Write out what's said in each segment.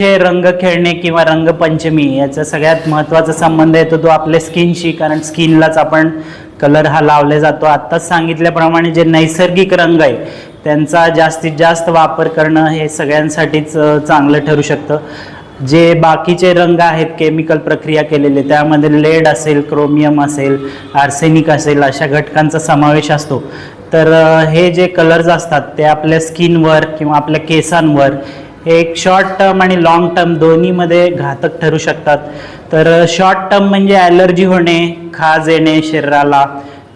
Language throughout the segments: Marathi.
हे रंग खेळणे किंवा रंगपंचमी याचा सगळ्यात महत्त्वाचा संबंध येतो तो आपल्या स्किनशी, कारण स्किनलाच आपण कलर हा लावले जातो. आत्ताच सांगितल्याप्रमाणे जे नैसर्गिक रंग आहे त्यांचा जास्तीत जास्त वापर करणं हे सगळ्यांसाठीच चांगलं ठरू शकतं. जे बाकीचे रंग आहेत केमिकल प्रक्रिया केलेले, त्यामध्ये लेड असेल, क्रोमियम असेल, आर्सेनिक असेल, अशा घटकांचा समावेश असतो. तर हे जे कलर्स असतात ते आपल्या स्किनवर किंवा आपल्या केसांवर एक शॉर्ट टर्म आणि लॉंग टर्म दोन्हीमध्ये घातक ठरू शकतात. तर शॉर्ट टर्म म्हणजे ॲलर्जी होणे, खाज येणे शरीराला,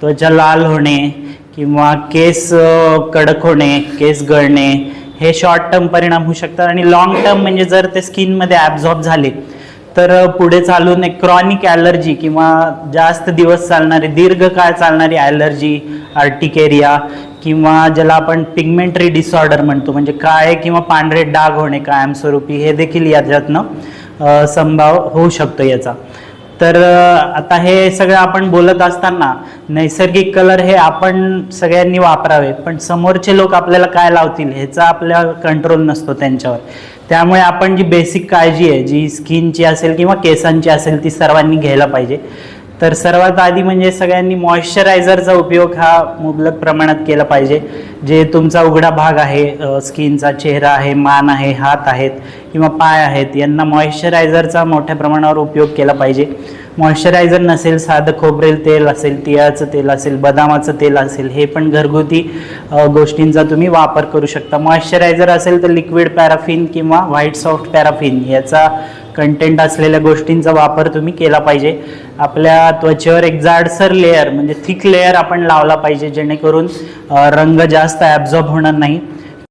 त्वचा लाल होणे किंवा केस कडक होणे, केस गळणे, हे शॉर्ट टर्म परिणाम होऊ शकतात. आणि लॉंग टर्म म्हणजे जर ते स्किनमध्ये ॲब्झॉर्ब झाले तर पुढे चालून एक क्रॉनिक ॲलर्जी किंवा जास्त दिवस चालणारी, दीर्घकाळ चालणारी ॲलर्जी, आर्टिकेरिया किंवा ज्याला आपण पिगमेंटरी डिसऑर्डर म्हणतो, म्हणजे काळे किंवा पांढरे डाग होणे कायमस्वरूपी, हे देखील याच्यातनं संभाव होऊ शकतो याचा. तर आता हे सगळं आपण बोलत असताना नैसर्गिक कलर हे आपण सगळ्यांनी वापरावे, पण समोरचे लोक आपल्याला काय लावतील ह्याचा आपल्या कंट्रोल नसतो त्यांच्यावर. त्यामुळे आपण जी बेसिक काळजी आहे, जी स्किनची असेल किंवा केसांची असेल, ती सर्वांनी घ्यायला पाहिजे. तर सर्वात आधी म्हणजे सगळ्यांनी मॉइश्चरायझरचा उपयोग हा मुबलक प्रमाणात केला पाहिजे. जे तुमचा उघडा भाग आहे, स्किनचा, चेहरा आहे, मान आहे, हात आहेत किंवा पाय आहेत, यांना मॉइश्चरायझरचा मोठ्या प्रमाणावर उपयोग केला पाहिजे. मॉइश्चरायझर नसेल, साधं खोबरेल तेल असेल, तिळाचं तेल असेल, बदामाचं तेल असेल, हे पण घरगुती गोष्टींचा तुम्ही वापर करू शकता. मॉइश्चरायझर असेल तर लिक्विड पॅराफिन किंवा व्हाईट सॉफ्ट पॅराफिन याचा कंटेंट असलेल्या गोष्टींचा वापर तुम्ही केला पाहिजे. आपल्या त्वचेवर एक जाडसर लेअर म्हणजे थिक लेअर आपण लावला पाहिजे, जेणेकरून रंग जास्त ॲब्झॉर्ब होणार नाही.